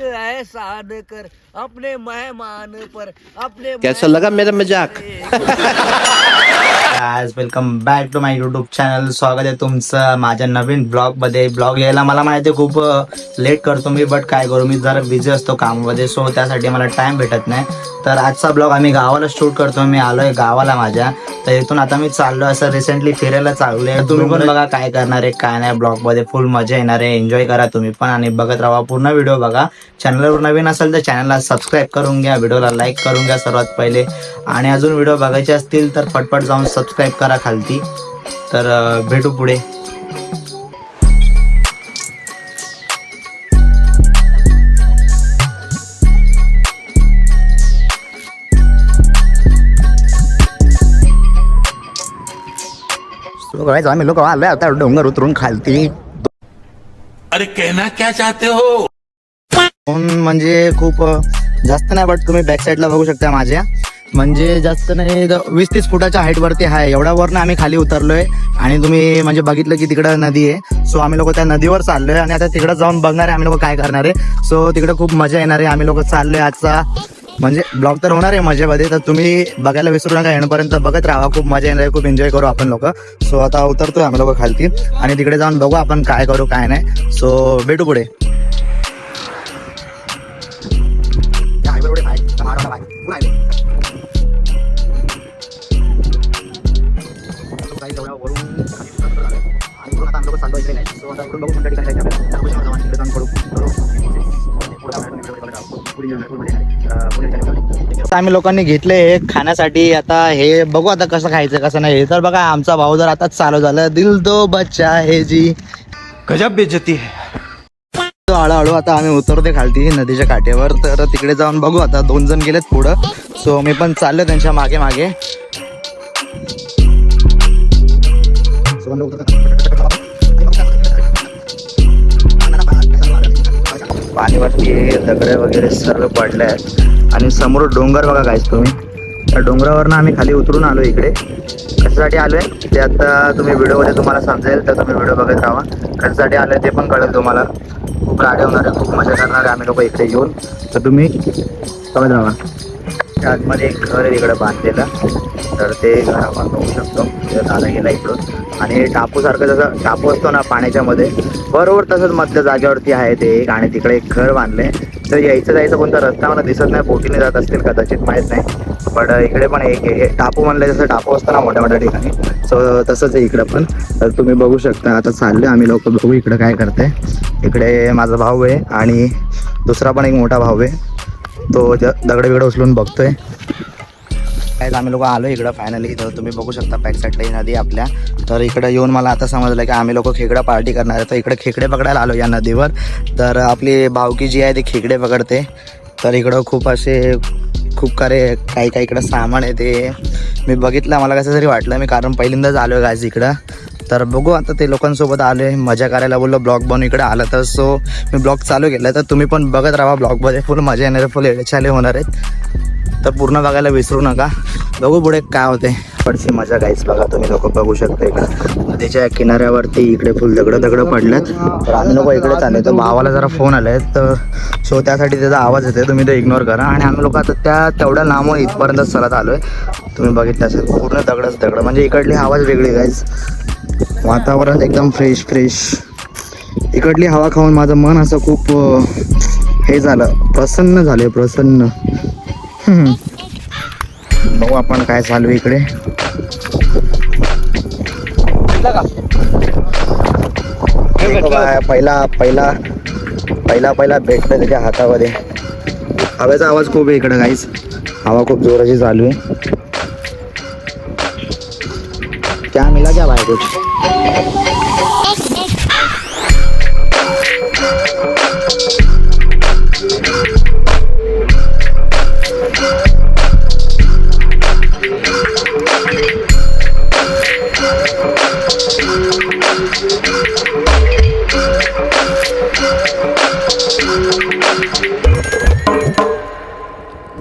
एहसान कर अपने मेहमान पर अपने कैसा लगा मेरा मजाक? आज welcome back to my YouTube channel. स्वागत आहे तुमचं माझ्या नवीन ब्लॉग मध्ये. ब्लॉग यायला मला माहिती आहे खूप लेट करतो मी, बट काय करू, मी जरा बिझी असतो कामामध्ये, सो त्यासाठी मला टाइम भेटत नाही. तर आजचा ब्लॉग आम्ही गावाला शूट करतो. मी आलोय गावाला माझ्या, तर इथून आता मी चाललो असं रिसेंटली फिरायला चाललोय. तुम्ही पण बघा काय करणार आहे काय नाही, ब्लॉग मध्ये फुल मजा येणार आहे. एन्जॉय करा तुम्ही पण आणि बघत राहा, पूर्ण व्हिडिओ बघा. चॅनलवर नवीन असेल तर चॅनलला सबस्क्राईब करून घ्या, व्हिडिओला लाईक करून घ्या सर्वात पहिले, आणि अजून व्हिडिओ बघायचे असतील तर पटपट जाऊन सबस्क्राईब करा खालती. तर भेटू पुढे. आम्ही लोक आलोय आता डोंगर उतरून खालती. अरे कहना क्या चाहते हो? म्हणजे खूप जास्त नाही, बट तुम्ही बॅक साईडला बघू शकता माझ्या, म्हणजे जास्त नाही 20-30 फुटाच्या हाईट वरती आहे. एवढ्या वरनं आम्ही खाली उतरलोय आणि तुम्ही म्हणजे बघितलं की तिकडं नदी आहे. सो आम्ही लोक त्या नदीवर चाललोय आणि आता तिकडे जाऊन बघणार आहे आम्ही लोक काय करणार आहे. सो तिकडे खूप मजा येणार आहे. आम्ही लोक चाललोय आजचा म्हणजे ब्लॉग तर होणार आहे मजेमध्ये, तर तुम्ही बघायला विसरू नका, येण्यापर्यंत बघत राहा. खूप मजा येणार आहे, खूप एन्जॉय करू आपण लोक. सो आता उतरतोय आम्ही लोक खालती आणि तिकडे जाऊन बघू आपण काय करू काय नाही. सो भेटू पुढे. आम्ही लोकांनी घेतले हे खाण्यासाठी. आता हे बघू आता कसं खायचं कसं नाही. हे तर बघा आमचा भाऊ जर आताच चालू झालं, दिल दो बच्चा हे जी गजब बेइज्जती है. हळूहळू आता आम्ही उतरते खालती नदीच्या काठेवर. तर तिकडे जाऊन बघू. आता 2 जण गेलेत पुढं, सो मी पण चाललो त्यांच्या मागे मागे. पाणीवरती दगड वगैरे सर्व पडले आहेत आणि समोर डोंगर बघा गाईस तुम्ही. त्या डोंगरावरनं आम्ही खाली उतरून आलो. इकडे कशासाठी आलोय ते आता तुम्ही व्हिडिओमध्ये तुम्हाला समजेल, तर तुम्ही व्हिडिओ बघत राहा. कशासाठी आलोय ते पण कळेल तुम्हाला. खूप गाड्या होणार आहे, खूप मजा करणार आहे आम्ही लोक इकडे येऊन, तर तुम्ही बघत राहा. आतमध्ये एक घर आहे तिकडे बांधलेलं, तर ते घर आपण बघू शकतो. दादा गेला इकडून आणि टापूसारखं जसं टापू असतो ना पाण्याच्या मध्ये, बरोबर तसंच मधल्या जागेवरती आहे ते एक. आणि तिकडे एक घर बांधलंय. तर यायचं जायचं कोणता रस्ता मला दिसत नाही, बोटीने जात असतील कदाचित, माहीत नाही. पण इकडे पण एक हे टापू म्हणलं जसं टापू असतो ना मोठ्या मोठ्या ठिकाणी, सो तसंच आहे इकडं पण. तर तुम्ही बघू शकता. आता चालले आम्ही लोक बघू इकडं काय करते. इकडे माझा भाऊ आहे आणि दुसरा पण एक मोठा भाऊ आहे, तो दगड बिगड उचलून बघतोय. काय आम्ही लोक आलो इकडं फायनली. तर तुम्ही बघू शकता बॅक साईडला ही नदी आपल्या. तर इकडे येऊन मला आता समजलं की आम्ही लोक खेकडा पार्टी करणार आहे. तर इकडे खेकडे पकडायला आलो या नदीवर. तर आपली भावकी जी आहे ती खेकडे पकडते. तर इकडं खूप काही काही इकडं सामान आहे ते मी बघितलं, मला कसं तरी वाटलं मी, कारण पहिल्यांदाच आलो आहे गायज इकडं. तर बघू आता ते लोकांसोबत आलो आहे, मजा करायला बोललो ब्लॉग बनवून इकडे आलं तर. सो मी ब्लॉग चालू केला, तर तुम्ही पण बघत राहा. ब्लॉगमध्ये फुल मजा येणार आहे, फुल एडछाले होणार आहेत, तर पूर्ण बघायला विसरू नका. बघू पुढे काय होते. पडशी मजा गाईच बघा तुम्ही लोक बघू शकता. इकडं नदीच्या किनाऱ्यावरती इकडे फुल दगड पडल्यात. तर आम्ही लोक इकडे चालले. तर भावाला जरा फोन आले, तर सो त्यासाठी त्याचा आवाज येते, तुम्ही ते इग्नोर करा. आणि आम्ही लोक आता तेवढ्या लांबून इथपर्यंत चालत आलोय. तुम्ही बघितलं असेल पूर्ण दगड. म्हणजे इकडली आवाज वेगळी गाईज. वातावरण एकदम फ्रेश. इकडली हवा खाऊन माझं मन असं खूप हे झालं, प्रसन्न झाले. बघू आपण काय चालू इकडे. पहिला भेटलं त्याच्या हातामध्ये. हवेचा आवाज खूप आहे इकडे गाईस, हवा खूप जोराची चालू आहे. क्या मिला क्या भाई कुछ?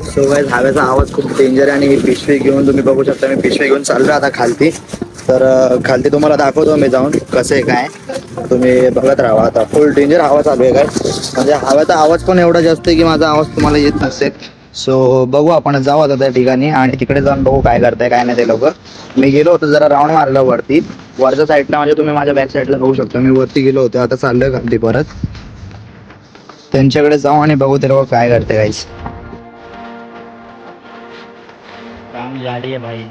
सो गाइस हवेचा आवाज खूप डेंजर आहे. आणि ही पिशवी घेऊन तुम्ही बघू शकता, मी पिशवी घेऊन चाललो आता खालती. तर खालती तुम्हाला दाखवतो मी जाऊन कसं आहे काय, तुम्ही बघत राहा. आता फुल डेंजर हवा चालू आहे काय, म्हणजे हवेचा आवाज पण एवढा जास्त आहे की माझा आवाज तुम्हाला येत नसेल. सो बघू आपण जाऊ आता त्या ठिकाणी आणि तिकडे जाऊन बघू काय करताय काय नाही ते लोक. मी गेलो होतो जरा राऊंड मारला वरच्या साईडला, म्हणजे तुम्ही माझ्या बॅक साईडला बघू शकता. मी वरती गेलो होतो, आता चाललोय खालती परत त्यांच्याकडे जाऊ आणि बघू ते लोक काय करते काहीच. काम गाडी आहे भाई.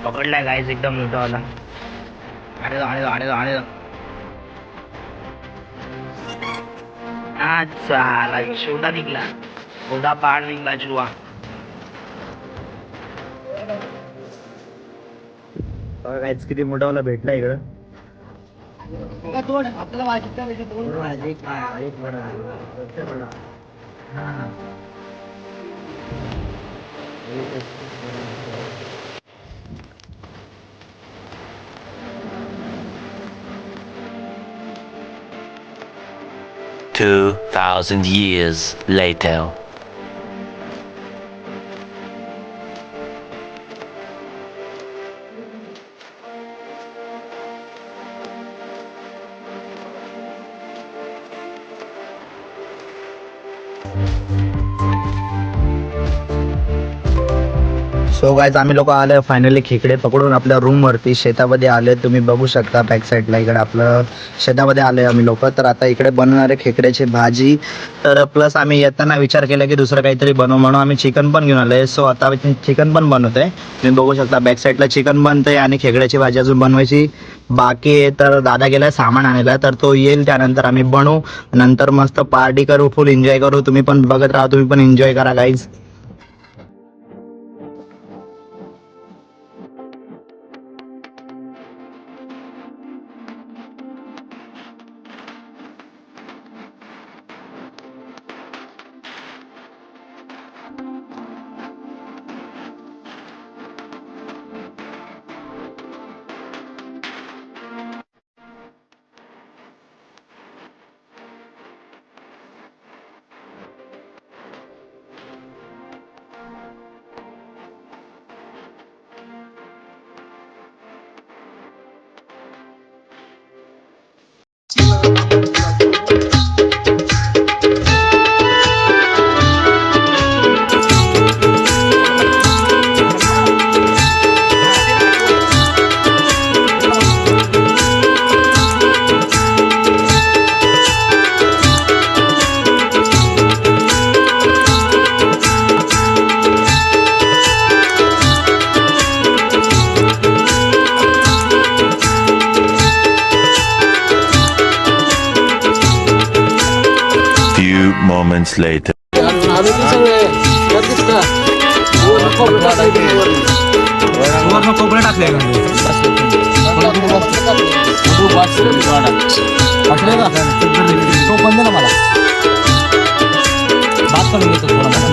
पकडलाय गाईज एकदम मोठा वाला. अच्छा छोटा निघला, छोटा पाड निघला जुआ. गाईज किती मोठा वाला भेटला इकडं. Two 2,000 years later. So guys आम्ही लोक आले फायनली खेकडे पकडून आपल्या रूम वरती. शेतामध्ये आले तुम्ही बघू शकता बॅक साईडला, इकडे आपलं शेतामध्ये आले आम्ही लोक. तर आता इकडे बनवणारे खेकड्याची भाजी, तर प्लस आम्ही येताना विचार केला की दुसरं काहीतरी बनवू म्हणून आम्ही चिकन पण घेऊन आलोय. सो आता चिकन पण बनवतोय. तुम्ही बघू शकता बॅक साईडला चिकन बनतंय आणि खेकड्याची भाजी अजून बनवायची बाकी आहे. तर दादा गेलाय सामान आणायला, तर तो येईल त्यानंतर आम्ही बनवू, नंतर मस्त पार्टी करू, फुल एन्जॉय करू. तुम्ही पण बघत राहा, तुम्ही पण एन्जॉय करा गाईज. Moments later. कोपरे टाकले तो बंद ना मला बात करून घेतो थोडा मला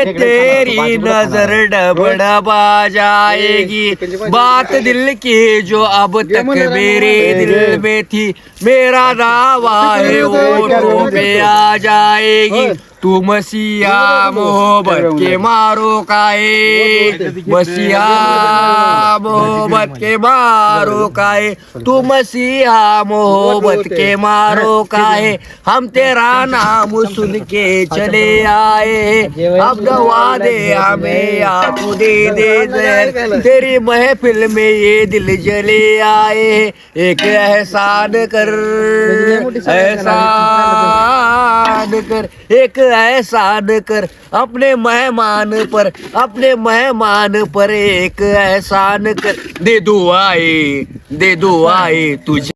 तेरी नजर डबडबा जाएगी, बात दिल की जो अब तक मेरे दिल में थी, मेरा दावा है वो पे आ जाएगी. तू मसीहा मोहब्बत के मारो काए, मसीहा मोहब्बत के मारो काए, तू मसीहा मोहब्बत के मारो काए, हम तेरा नाम सुन के चले आए, अब दवा दे हमें या तू दे दे, तेरी महफिल में ये दिल जले आए, एक एहसान कर, एहसान कर, एक एहसान कर अपने मेहमान पर, अपने मेहमान पर एक एहसान कर, दे दुआएं तुझे.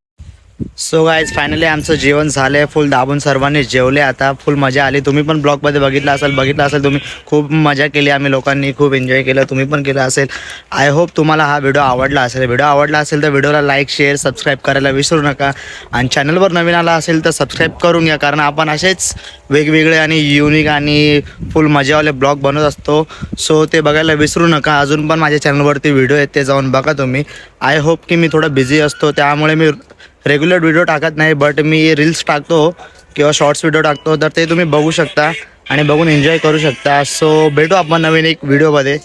सो गाईज फायनली आमचं जेवण झालंय, फुल दाबून सर्वांनी जेवले. आता फुल मजा आली. तुम्ही पण ब्लॉगमध्ये बघितलं असेल तुम्ही. खूप मजा केली आम्ही लोकांनी, खूप एन्जॉय केलं, तुम्ही पण केलं असेल. आय होप तुम्हाला हा व्हिडिओ आवडला असेल तर व्हिडिओला लाईक शेअर सबस्क्राईब करायला विसरू नका. आणि चॅनलवर नवीन आला असेल तर सबस्क्राईब करून घ्या, कारण आपण असेच वेगवेगळे आणि युनिक आणि फुल मजावाले ब्लॉग बनवत असतो. सो ते बघायला विसरू नका. अजून पण माझ्या चॅनलवरती व्हिडिओ आहेत, ते जाऊन बघा तुम्ही. आय होप की मी थोडं बिझी असतो, त्यामुळे मी रेग्युलर व्हिडिओ टाकत नाही, बट मी रील्स टाकतो किंवा शॉर्ट्स व्हिडिओ टाकतो, तर ते तुम्ही बघू शकता आणि बघून एन्जॉय करू शकता. सो भेटू आपण नवीन एक व्हिडिओमध्ये.